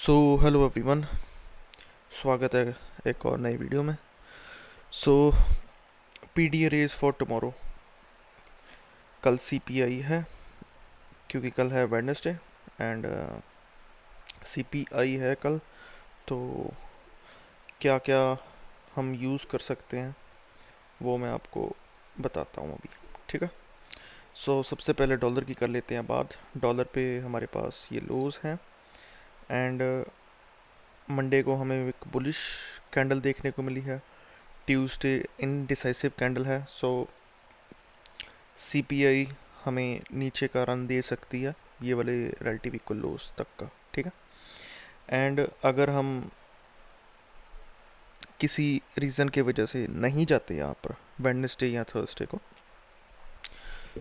So hello everyone, स्वागत है एक और नई वीडियो में। सो पीडी रेज फॉर टुमारो, कल सीपीआई है क्योंकि कल है वेडनेसडे एंड सीपीआई है कल। तो क्या क्या हम यूज़ कर सकते हैं वो मैं आपको बताता हूँ अभी, ठीक है। सो सबसे पहले डॉलर की कर लेते हैं बात। डॉलर पे हमारे पास ये लोज हैं एंड मंडे को हमें एक बुलिश कैंडल देखने को मिली है। ट्यूसडे इनडिसाइसिव कैंडल है। सो सीपीआई हमें नीचे का रन दे सकती है ये वाले रिलेटिव इक्वल लोस तक का, ठीक है। एंड अगर हम किसी रीज़न के वजह से नहीं जाते यहाँ पर वेडनेसडे या थर्सडे को,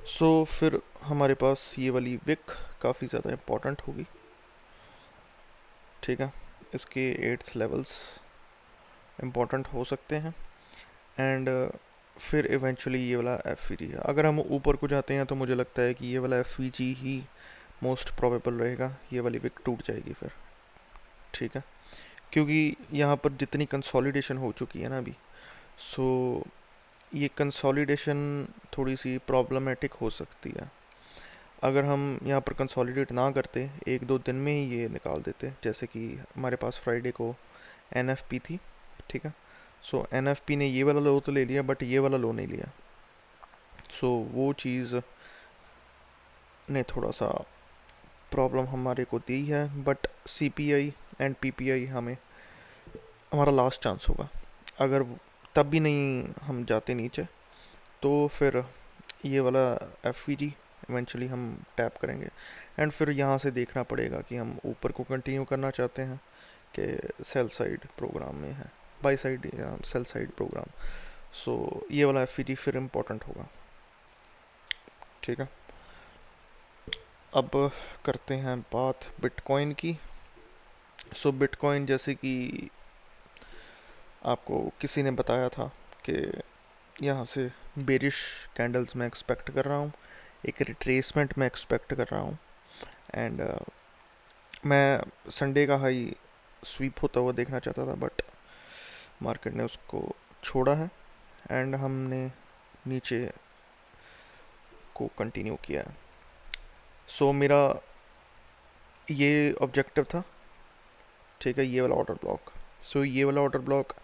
सो फिर हमारे पास ये वाली विक काफ़ी ज़्यादा इम्पोर्टेंट होगी, ठीक है। इसके 8th लेवल्स इम्पोर्टेंट हो सकते हैं एंड फिर इवेंचुअली ये वाला एफ है। अगर हम ऊपर को जाते हैं तो मुझे लगता है कि ये वाला एफ ही मोस्ट प्रोबेबल रहेगा, ये वाली विक टूट जाएगी फिर, ठीक है। क्योंकि यहाँ पर जितनी कंसोलिडेशन हो चुकी है ना अभी, सो ये कंसोलिडेशन थोड़ी सी प्रॉब्लमेटिक हो सकती है। अगर हम यहाँ पर कंसोलिडेट ना करते, एक दो दिन में ही ये निकाल देते, जैसे कि हमारे पास फ्राइडे को एनएफपी थी, ठीक है। सो एनएफपी ने ये वाला लो तो ले लिया बट ये वाला लो नहीं लिया। सो वो चीज़ ने थोड़ा सा प्रॉब्लम हमारे को दी है। बट सीपीआई एंड पीपीआई हमें हमारा लास्ट चांस होगा। अगर तब भी नहीं हम जाते नीचे तो फिर ये वाला एफ इवेंचुअली हम टैप करेंगे एंड फिर यहाँ से देखना पड़ेगा कि हम ऊपर को कंटिन्यू करना चाहते हैं कि सेल साइड प्रोग्राम में है, बाई साइड या सेल साइड प्रोग्राम। सो ये वाला एफ फिर इम्पोर्टेंट होगा, ठीक है। अब करते हैं बात बिटकॉइन की। सो बिटकॉइन जैसे कि आपको किसी ने बताया था कि यहाँ से बेरिश कैंडल्स मैं एक्सपेक्ट कर रहा हूँ, एक रिट्रेसमेंट मैं एक्सपेक्ट कर रहा हूँ एंड मैं संडे का हाई स्वीप होता हुआ देखना चाहता था बट मार्केट ने उसको छोड़ा है एंड हमने नीचे को कंटिन्यू किया है। सो मेरा ये ऑब्जेक्टिव था, ठीक है, ये वाला ऑर्डर ब्लॉक। सो ये वाला ऑर्डर ब्लॉक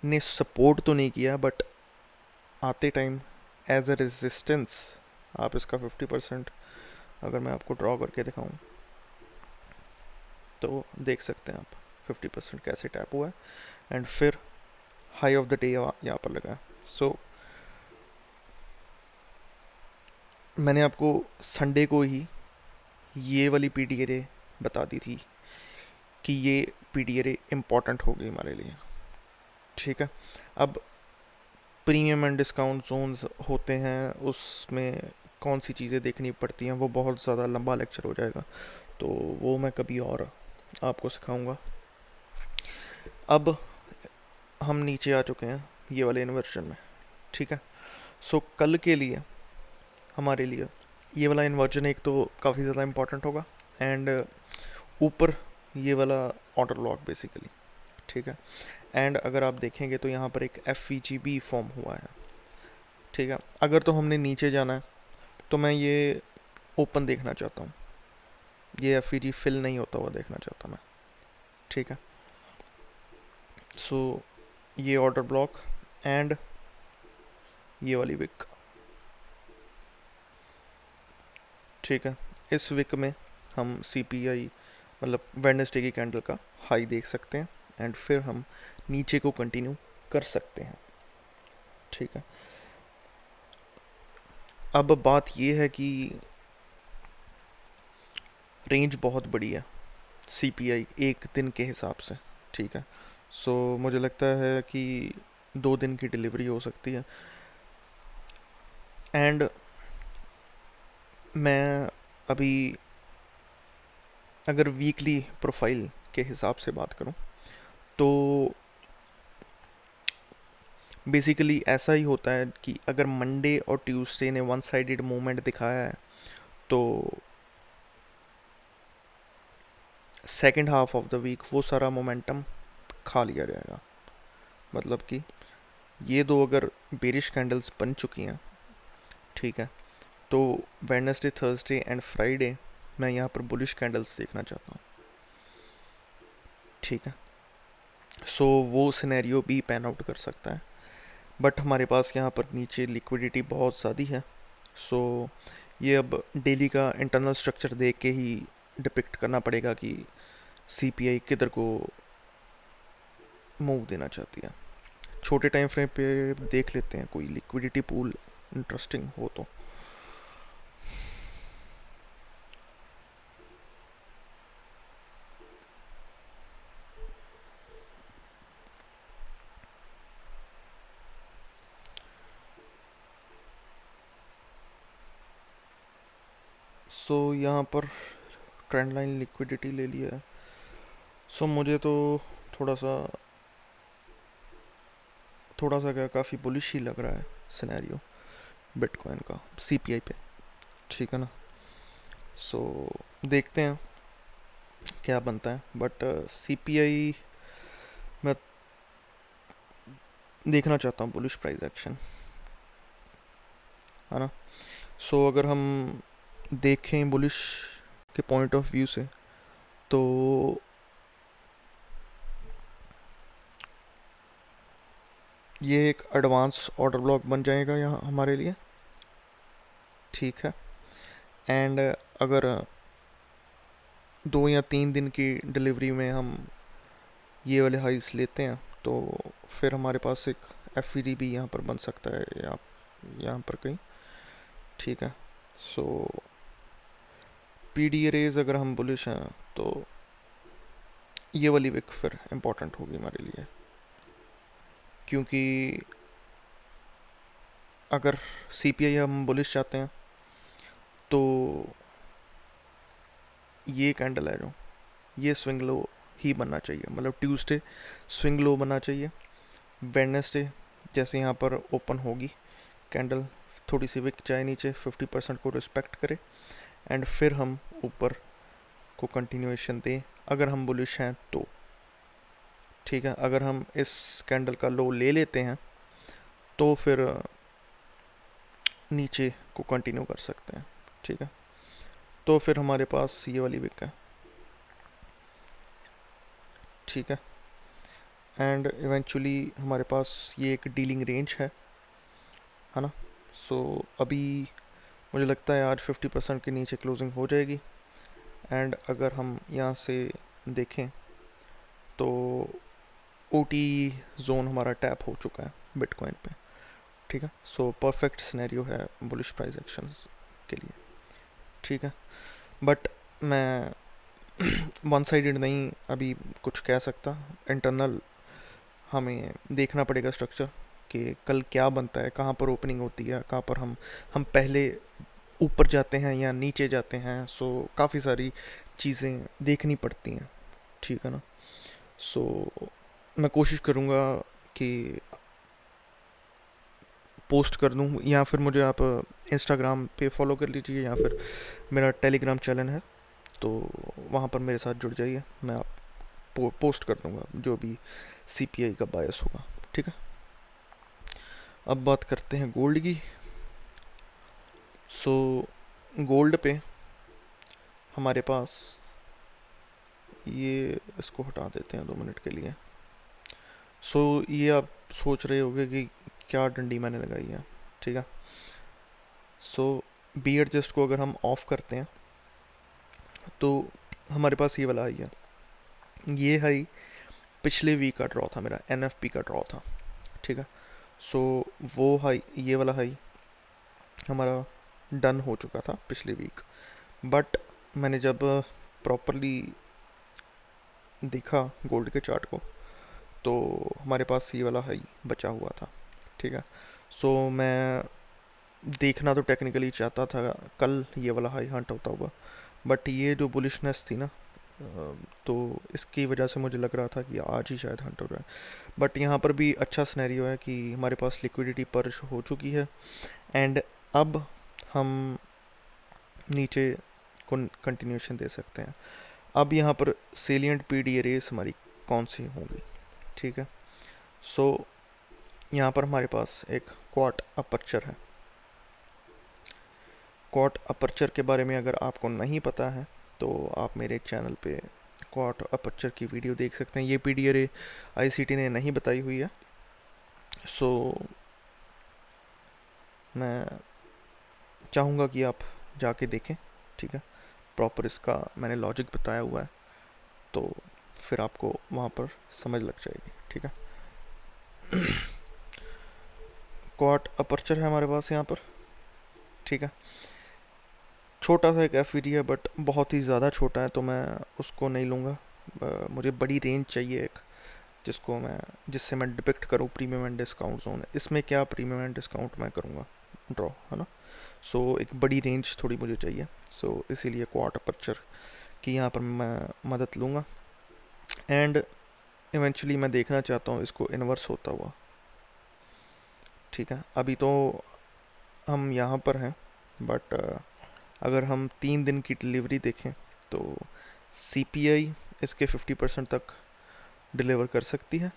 ने सपोर्ट तो नहीं किया बट आते टाइम एज अ रेजिस्टेंस आप इसका 50% अगर मैं आपको ड्रॉ करके दिखाऊं तो देख सकते हैं आप 50% कैसे टैप हुआ है एंड फिर हाई ऑफ द डे यहाँ पर लगा। सो मैंने आपको संडे को ही ये वाली पी डी रे बता दी थी कि ये पी डी रे इम्पॉर्टेंट होगी हमारे लिए, ठीक है। अब प्रीमियम एंड डिस्काउंट जोन्स होते हैं, उसमें कौन सी चीज़ें देखनी पड़ती हैं वो बहुत ज़्यादा लंबा लेक्चर हो जाएगा, तो वो मैं कभी और आपको सिखाऊंगा। अब हम नीचे आ चुके हैं ये वाले इन्वर्जन में, ठीक है। सो कल के लिए हमारे लिए ये वाला इन्वर्जन एक तो काफ़ी ज़्यादा इम्पोर्टेंट होगा एंड ऊपर ये वाला ऑर्डर ब्लॉक बेसिकली, ठीक है। एंड अगर आप देखेंगे तो यहाँ पर एक एफ भी फॉर्म हुआ है, ठीक है। अगर तो हमने नीचे जाना है तो मैं ये ओपन देखना चाहता हूँ, ये एफ फिल नहीं होता हुआ देखना चाहता मैं, ठीक है। सो ये ऑर्डर ब्लॉक एंड ये वाली विक, ठीक है। इस विक में हम सीपीआई मतलब वेडनेसडे की कैंडल का हाई देख सकते हैं एंड फिर हम नीचे को कंटिन्यू कर सकते हैं, ठीक है। अब बात ये है कि रेंज बहुत बड़ी है सीपीआई एक दिन के हिसाब से, ठीक है। सो मुझे लगता है कि 2 दिन की डिलीवरी हो सकती है एंड मैं अभी अगर वीकली प्रोफाइल के हिसाब से बात करूं तो बेसिकली ऐसा ही होता है कि अगर मंडे और ट्यूसडे ने वन साइडेड मूवमेंट दिखाया है तो second half of the week वो सारा मोमेंटम खा लिया जाएगा। मतलब कि ये दो अगर बेरिश कैंडल्स बन चुकी हैं, ठीक है, तो वेडनेसडे, थर्सडे एंड फ्राइडे मैं यहाँ पर बुलिश कैंडल्स देखना चाहता हूँ, ठीक है। सो वो सिनेरियो भी पैन आउट कर सकता है, बट हमारे पास यहाँ पर नीचे लिक्विडिटी बहुत ज़्यादा है। सो ये अब डेली का इंटरनल स्ट्रक्चर देख के ही डिपिक्ट करना पड़ेगा कि सीपीआई किधर को मूव देना चाहती है। छोटे टाइम फ्रेम पे देख लेते हैं कोई लिक्विडिटी पूल इंटरेस्टिंग हो तो। सो यहाँ पर ट्रेंड लाइन लिक्विडिटी ले लिया है। सो मुझे तो थोड़ा सा क्या काफ़ी बुलिश ही लग रहा है सिनेरियो बिटकॉइन का सीपीआई पे, ठीक है ना। सो देखते हैं क्या बनता है, बट सीपीआई मैं देखना चाहता हूँ बुलिश प्राइस एक्शन, है ना। सो अगर हम देखें बुलिश के पॉइंट ऑफ व्यू से, तो ये एक एडवांस ऑर्डर ब्लॉक बन जाएगा यहाँ हमारे लिए, ठीक है। एंड अगर 2 या 3 दिन की डिलीवरी में हम ये वाले हाइस लेते हैं, तो फिर हमारे पास एक एफ भी यहाँ पर बन सकता है यहाँ पर कहीं, ठीक है। सो पी डी रेज अगर हम बुलिश हैं तो ये वाली विक फिर इम्पोर्टेंट होगी हमारे लिए, क्योंकि अगर सी पी आई हम बुलिश चाहते हैं तो ये कैंडल है जो ये स्विंग लो ही बनना चाहिए, मतलब ट्यूसडे स्विंग लो बनना चाहिए। वेडनेसडे जैसे यहाँ पर ओपन होगी कैंडल, थोड़ी सी विक जाए नीचे, 50% को रिस्पेक्ट करे, एंड फिर हम ऊपर को कंटिन्यूएशन दें अगर हम बुलिश हैं तो, ठीक है। अगर हम इस कैंडल का लो ले लेते हैं तो फिर नीचे को कंटिन्यू कर सकते हैं, ठीक है। तो फिर हमारे पास ये वाली विक है, ठीक है। एंड इवेंचुअली हमारे पास ये एक डीलिंग रेंज है ना। सो अभी मुझे लगता है आज 50% के नीचे क्लोजिंग हो जाएगी, एंड अगर हम यहाँ से देखें तो ओ टी जोन हमारा टैप हो चुका है बिटकॉइन पे, ठीक है। सो परफेक्ट सिनेरियो है बुलिश प्राइस एक्शंस के लिए, ठीक है। बट मैं वन साइडेड नहीं अभी कुछ कह सकता, इंटरनल हमें देखना पड़ेगा स्ट्रक्चर कि कल क्या बनता है, कहाँ पर ओपनिंग होती है, कहाँ पर हम पहले ऊपर जाते हैं या नीचे जाते हैं। सो काफ़ी सारी चीज़ें देखनी पड़ती हैं, ठीक है ना। सो मैं कोशिश करूँगा कि पोस्ट कर दूँ, या फिर मुझे आप इंस्टाग्राम पे फॉलो कर लीजिए, या फिर मेरा टेलीग्राम चैनल है तो वहाँ पर मेरे साथ जुड़ जाइए, मैं आप पोस्ट कर दूँगा जो भी सीपीआई का बायस होगा, ठीक है। अब बात करते हैं गोल्ड की। सो गोल्ड पे हमारे पास ये, इसको हटा देते हैं 2 मिनट के लिए। सो ये आप सोच रहे होगे कि क्या डंडी मैंने लगाई है, ठीक है। सो बी एडजस्ट को अगर हम ऑफ करते हैं तो हमारे पास ये वाला हाई है, ये हाई पिछले वीक का ड्रॉ था, मेरा एनएफपी का ड्रॉ था, ठीक है। सो वो हाई, ये वाला हाई हमारा डन हो चुका था पिछले वीक, बट मैंने जब प्रॉपरली देखा गोल्ड के चार्ट को तो हमारे पास ये वाला हाई बचा हुआ था, ठीक है। सो मैं देखना तो टेक्निकली चाहता था कल ये वाला हाई हंट होता हुआ, बट ये जो बुलिशनेस थी ना, तो इसकी वजह से मुझे लग रहा था कि आज ही शायद हंट हो रहा है। बट यहाँ पर भी अच्छा सिनेरियो है कि हमारे पास लिक्विडिटी पर्च हो चुकी है, एंड अब हम नीचे को कंटिन्यूशन दे सकते हैं। अब यहाँ पर सेलिएंट पीडी रेस हमारी कौन सी होंगी, ठीक है। सो यहाँ पर हमारे पास एक क्वाड अपर्चर है। क्वाड अपर्चर के बारे में अगर आपको नहीं पता है तो आप मेरे चैनल पे क्वाड अपर्चर की वीडियो देख सकते हैं। ये पीडी अरे आईसीटी ने नहीं बताई हुई है, सो मैं चाहूँगा कि आप जाके देखें, ठीक है। प्रॉपर इसका मैंने लॉजिक बताया हुआ है, तो फिर आपको वहाँ पर समझ लग जाएगी, ठीक है। क्वाड अपर्चर है हमारे पास यहाँ पर, ठीक है। छोटा सा एक एफ है, बट बहुत ही ज़्यादा छोटा है, तो मैं उसको नहीं लूँगा। मुझे बड़ी रेंज चाहिए एक, जिससे मैं डिपिक्ट करूँ प्रीमियम एंड डिस्काउंट जोन। इसमें क्या प्रीमियम एंड डिस्काउंट मैं करूँगा ड्रॉ, है ना। सो एक बड़ी रेंज थोड़ी मुझे चाहिए, सो इसीलिए क्वाड अपर्चर की यहाँ पर मैं मदद लूँगा। एंड इवेंचुअली मैं देखना चाहता हूँ इसको इन्वर्स होता हुआ, ठीक है। अभी तो हम यहाँ पर हैं, बट अगर हम 3 दिन की डिलीवरी देखें तो CPI इसके 50% तक डिलीवर कर सकती है,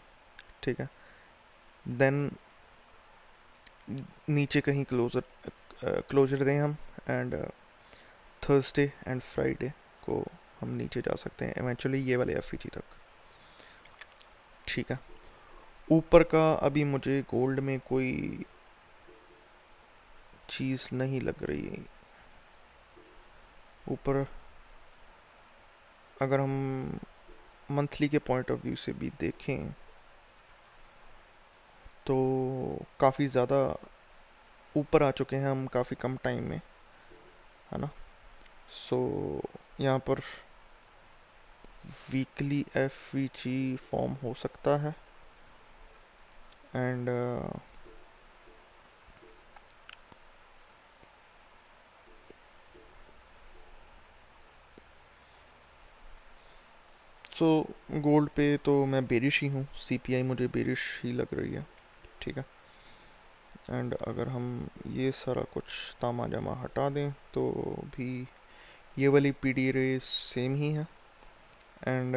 ठीक है। देन नीचे कहीं क्लोजर दें हम, एंड थर्सडे एंड फ्राइडे को हम नीचे जा सकते हैं इवेंचुअली ये वाले FEG तक, ठीक है। ऊपर का अभी मुझे गोल्ड में कोई चीज़ नहीं लग रही। ऊपर अगर हम मंथली के पॉइंट ऑफ व्यू से भी देखें तो काफ़ी ज़्यादा ऊपर आ चुके हैं हम काफ़ी कम टाइम में, है ना। सो यहाँ पर वीकली FEG फॉर्म हो सकता है, एंड सो गोल्ड पे तो मैं बेरिश ही हूँ, CPI मुझे बेरिश ही लग रही है, ठीक है। एंड अगर हम ये सारा कुछ तामा जामा हटा दें तो भी ये वाली PD रेस सेम ही है, एंड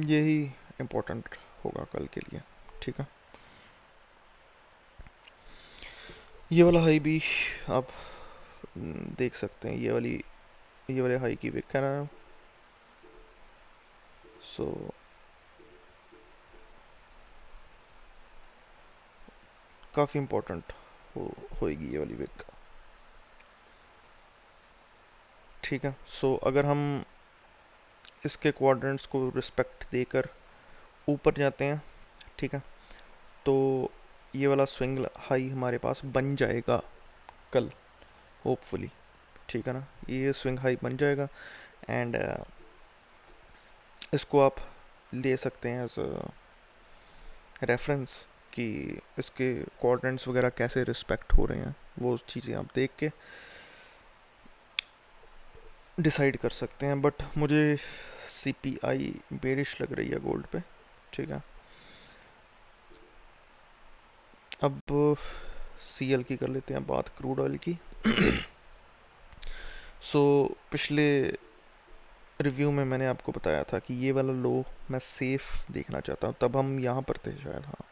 यही इम्पोर्टेंट होगा कल के लिए, ठीक है। ये वाला हाई भी आप देख सकते हैं, ये वाले हाई की विक है ना। सो काफ़ी इम्पोर्टेंट होएगी ये वाली विक, ठीक है। सो अगर हम इसके क्वाड्रेंट्स को रिस्पेक्ट देकर ऊपर जाते हैं, ठीक है, तो ये वाला स्विंग हाई हमारे पास बन जाएगा कल होपफुली, ठीक है ना। ये स्विंग हाई बन जाएगा, एंड इसको आप ले सकते हैं एज रेफरेंस कि इसके क्वाड्रेंट्स वगैरह कैसे रिस्पेक्ट हो रहे हैं, वो चीज़ें आप देख के डिसाइड कर सकते हैं। बट मुझे CPI बेरिश लग रही है गोल्ड पे, ठीक है। अब CL की कर लेते हैं बात, क्रूड ऑयल की। सो पिछले रिव्यू में मैंने आपको बताया था कि ये वाला लो मैं सेफ देखना चाहता हूँ, तब हम यहाँ पर थे शायद, हाँ,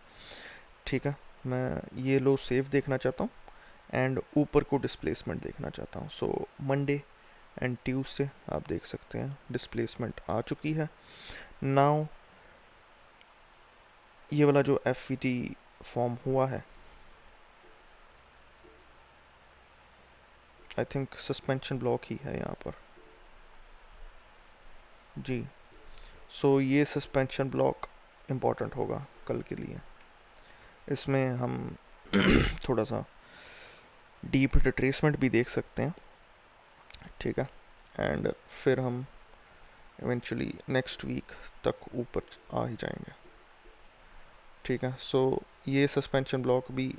ठीक है। मैं ये लो सेफ देखना चाहता हूँ, एंड ऊपर को डिस्प्लेसमेंट देखना चाहता हूँ। सो मंडे एंड ट्यूसडे आप देख सकते हैं डिस्प्लेसमेंट आ चुकी है। नाउ ये वाला जो FET फॉर्म हुआ है, आई थिंक सस्पेंशन ब्लॉक ही है यहाँ पर जी। सो ये सस्पेंशन ब्लॉक इम्पॉर्टेंट होगा कल के लिए। इसमें हम थोड़ा सा डीप रिट्रेसमेंट भी देख सकते हैं, ठीक है। एंड फिर हम इवेंचुअली नेक्स्ट वीक तक ऊपर आ ही जाएंगे, ठीक है। सो ये सस्पेंशन ब्लॉक भी,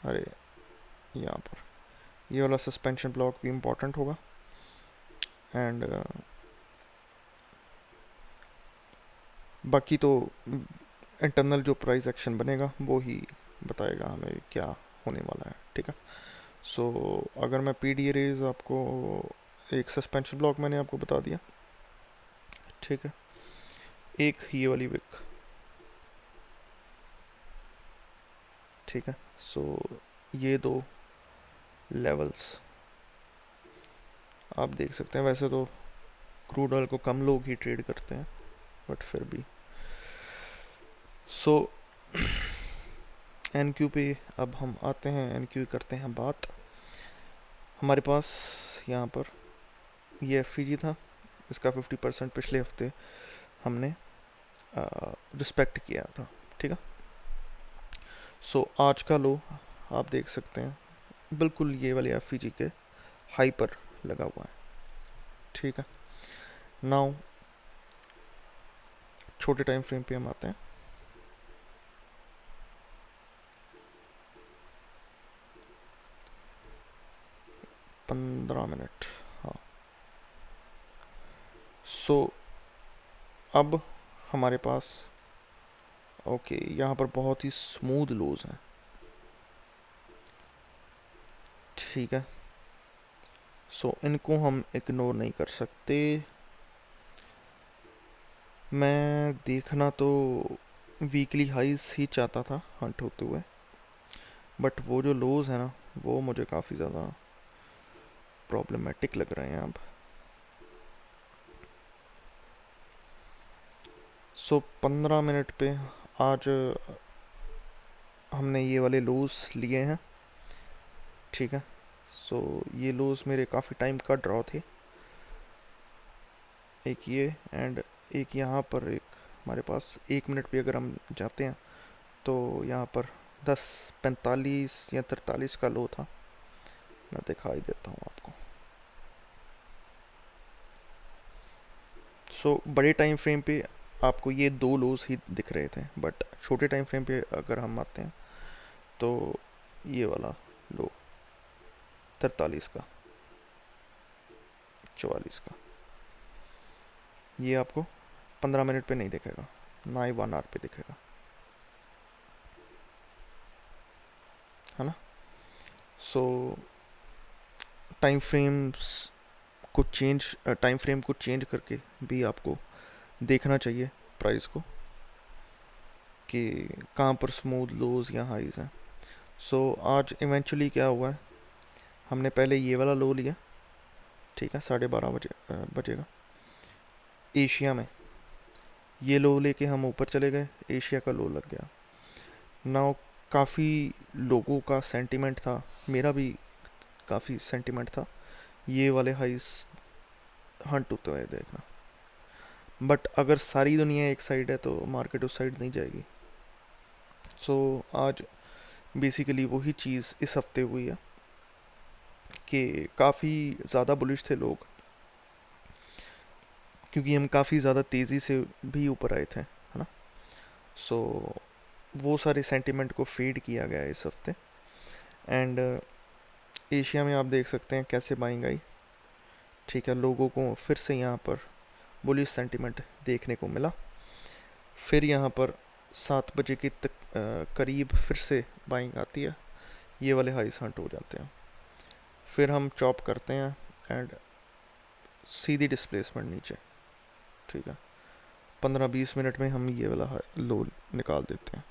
अरे यहाँ पर ये वाला सस्पेंशन ब्लॉक भी इम्पॉर्टेंट होगा, एंड बाकी तो इंटरनल जो प्राइस एक्शन बनेगा वो ही बताएगा हमें क्या होने वाला है, ठीक है। सो अगर मैं पी डी एरेज आपको, एक सस्पेंशन ब्लॉक मैंने आपको बता दिया, ठीक है, एक ये वाली विक, ठीक है। सो ये दो लेवल्स आप देख सकते हैं। वैसे तो क्रूड ऑयल को कम लोग ही ट्रेड करते हैं, बट फिर भी। सो एन क्यू पे अब हम आते हैं, एन क्यू करते हैं बात। हमारे पास यहाँ पर ये एफ था, इसका 50% पिछले हफ्ते हमने रिस्पेक्ट किया था, ठीक है। सो आज का लो आप देख सकते हैं, बिल्कुल ये वाले एफ के हाई पर लगा हुआ है, ठीक है। नाउ छोटे टाइम फ्रेम पे हम आते हैं। पंद्रह मिनट, हाँ। सो अब हमारे पास, ओके, यहाँ पर बहुत ही स्मूथ लोज हैं, ठीक है। सो इनको हम इग्नोर नहीं कर सकते। मैं देखना तो वीकली हाइस ही चाहता था हंट होते हुए, बट वो जो लोज है ना, वो मुझे काफ़ी ज़्यादा प्रॉब्लमेटिक लग रहे हैं अब। सो 15 मिनट पे आज हमने ये वाले लोज लिए हैं, ठीक है। सो ये लोज मेरे काफ़ी टाइम का ड्रॉ थे, एक ये एंड एक यहाँ पर, एक हमारे पास 1 मिनट पे अगर हम जाते हैं तो यहाँ पर 10:45 या 43 का लो था। मैं दिखाई देता हूँ आपको। सो बड़े टाइम फ्रेम पे आपको ये दो लोज ही दिख रहे थे, बट छोटे टाइम फ्रेम पे अगर हम आते हैं तो ये वाला लो 43 का, 44 का, ये आपको 15 मिनट पे नहीं दिखेगा, ना ही 1 आवर पे दिखेगा, है ना। सो टाइम फ्रेम को चेंज करके भी आपको देखना चाहिए प्राइस को, कि कहाँ पर स्मूथ लोज या हाइज हैं। सो आज इवेंचुअली क्या हुआ है, हमने पहले ये वाला लो लिया, ठीक है, 12:30 बजेगा एशिया में। ये लो लेके हम ऊपर चले गए, एशिया का लो लग गया। नाउ काफ़ी लोगों का सेंटिमेंट था, मेरा भी काफ़ी सेंटिमेंट था ये वाले हाइस हंट होते हुए देखना, बट अगर सारी दुनिया एक साइड है तो मार्केट उस साइड नहीं जाएगी। सो आज बेसिकली वही चीज़ इस हफ्ते हुई है कि काफ़ी ज़्यादा बुलिश थे लोग, क्योंकि हम काफ़ी ज़्यादा तेज़ी से भी ऊपर आए थे, है ना। सो वो सारे सेंटिमेंट को फेड किया गया इस हफ्ते। एंड एशिया में आप देख सकते हैं कैसे बाइंग आई, ठीक है। लोगों को फिर से यहाँ पर बुलिश सेंटिमेंट देखने को मिला। फिर यहाँ पर 7 बजे के करीब फिर से बाइंग आती है, ये वाले हाई हंट हो जाते हैं। फिर हम चॉप करते हैं एंड सीधी डिस्प्लेसमेंट नीचे, ठीक है। 15-20 मिनट में हम ये वाला लो निकाल देते हैं,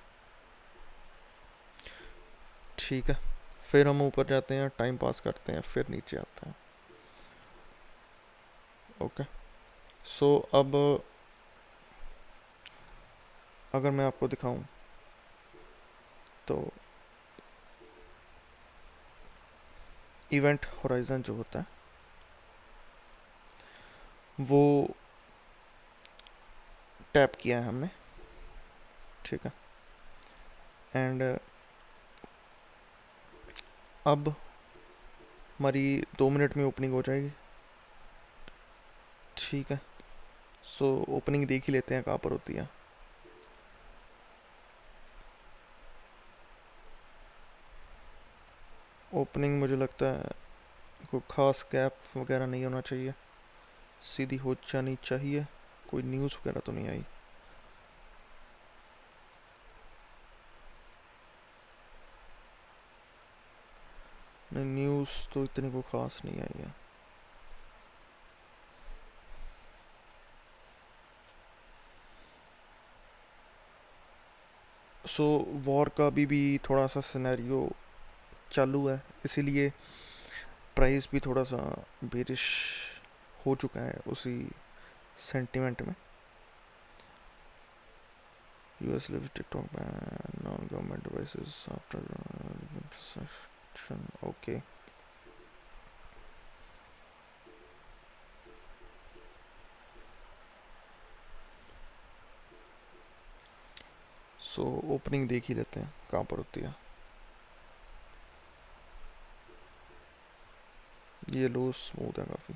ठीक है। फिर हम ऊपर जाते हैं, टाइम पास करते हैं, फिर नीचे आते हैं, ओके। सो अब अगर मैं आपको दिखाऊं तो इवेंट होराइजन जो होता है वो टैप किया है हमने, ठीक है। एंड अब हमारी 2 मिनट में ओपनिंग हो जाएगी, ठीक है। सो ओपनिंग देख ही लेते हैं कहाँ पर होती है। ओपनिंग मुझे लगता है कोई ख़ास गैप वगैरह नहीं होना चाहिए, सीधी हो जानी चाहिए, कोई न्यूज़ वगैरह तो नहीं आई। न्यूज़ तो इतनी को ख़ास नहीं आई है। सो वॉर का अभी भी थोड़ा सा सिनेरियो चालू है, इसीलिए प्राइस भी थोड़ा सा बेरिश हो चुका है उसी सेंटिमेंट में। US lives TikTok ban non government devices after section. Okay, so opening देख ही लेते हैं कहाँ पर होती है। ये लो स्मूथ है काफ़ी।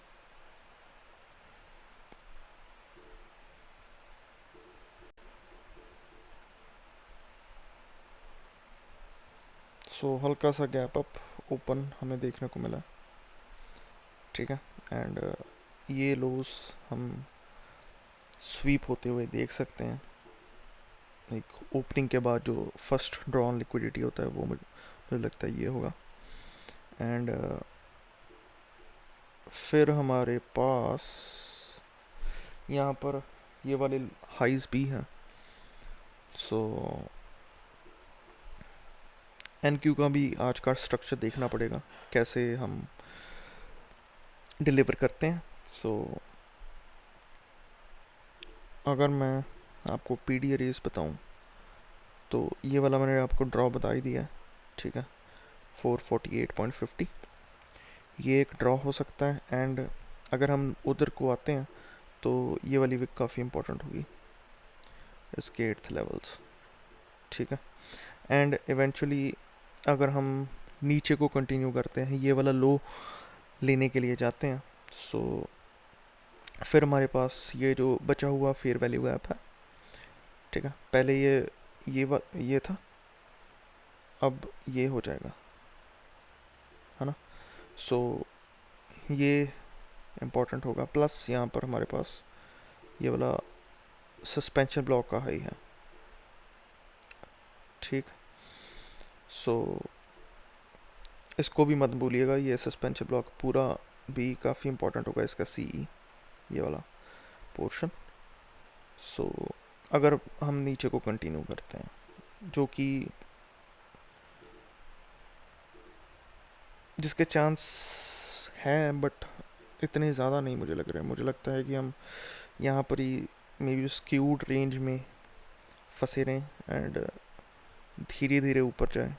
सो हल्का सा गैप अप ओपन हमें देखने को मिला, ठीक है। एंड ये लोस हम स्वीप होते हुए देख सकते हैं। एक ओपनिंग के बाद जो फर्स्ट ड्रॉ ऑन लिक्विडिटी होता है वो मुझे लगता है ये होगा। एंड फिर हमारे पास यहाँ पर ये वाले हाइज भी हैं। सो एनक्यू का भी आज का स्ट्रक्चर देखना पड़ेगा कैसे हम डिलीवर करते हैं। सो अगर मैं आपको पी डी रेस बताऊँ तो ये वाला मैंने आपको ड्रॉ बता ही दिया है, ठीक है। 448.50 ये एक ड्रॉ हो सकता है। एंड अगर हम उधर को आते हैं तो ये वाली विक काफ़ी इंपॉर्टेंट होगी, इसके 8th लेवल्स, ठीक है। एंड इवेंचुअली अगर हम नीचे को कंटिन्यू करते हैं, ये वाला लो लेने के लिए जाते हैं, सो फिर हमारे पास ये जो बचा हुआ फेयर वैल्यू गैप है, ठीक है। पहले ये था, अब ये हो जाएगा, है ना। सो ये इम्पोर्टेंट होगा। प्लस यहाँ पर हमारे पास ये वाला सस्पेंशन ब्लॉक का हाई है, ठीक। सो इसको भी मत भूलिएगा, ये सस्पेंशन ब्लॉक पूरा भी काफ़ी इंपॉर्टेंट होगा, इसका सी ये वाला पोर्शन। सो अगर हम नीचे को कंटिन्यू करते हैं, जो कि जिसके चांस हैं बट इतने ज़्यादा नहीं मुझे लग रहे हैं। मुझे लगता है कि हम यहाँ पर ही मे बी स्क्यूड रेंज में फंसे रहें एंड धीरे धीरे ऊपर जाए,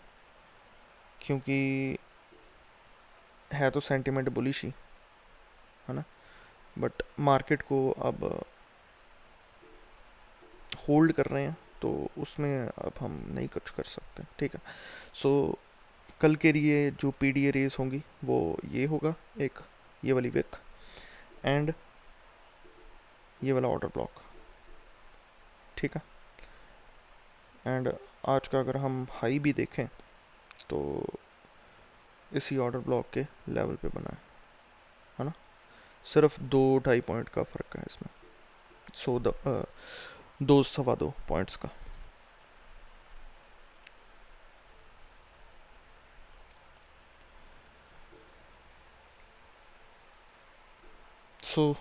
क्योंकि है तो सेंटिमेंट बुलिश ही, है ना। बट मार्केट को अब होल्ड कर रहे हैं तो उसमें अब हम नहीं कुछ कर सकते, ठीक है। सो कल के लिए जो पी डी ए रेस होंगी वो ये होगा, एक ये वाली विक एंड ये वाला ऑर्डर ब्लॉक, ठीक है। एंड आज का अगर हम हाई भी देखें तो इसी ऑर्डर ब्लॉक के लेवल पे बना है ना। सिर्फ 2-2.5 पॉइंट का फ़र्क है इसमें, सो 2 सवा 2 पॉइंट्स का। सो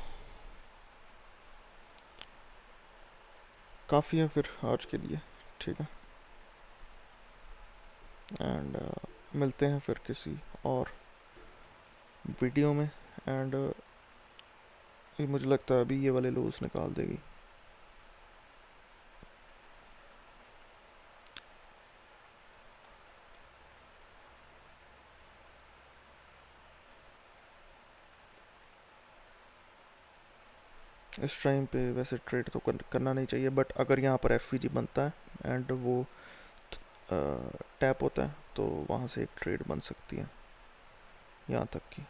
काफ़ी है फिर आज के लिए, ठीक है। एंड मिलते हैं फिर किसी और वीडियो में। एंड ये मुझे लगता है अभी ये वाले लोज निकाल देगी। इस टाइम पे वैसे ट्रेड तो करना नहीं चाहिए, बट अगर यहाँ पर एफ बनता है एंड वो टैप होता है तो वहाँ से एक ट्रेड बन सकती है यहाँ तक की,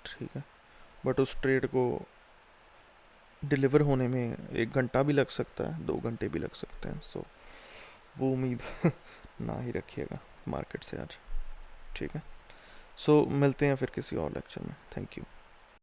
ठीक है। बट उस ट्रेड को डिलीवर होने में 1 घंटा भी लग सकता है, 2 घंटे भी लग सकते हैं। सो वो उम्मीद ना ही रखिएगा मार्केट से आज, ठीक है। सो मिलते हैं फिर किसी और लेक्चर में। Thank you.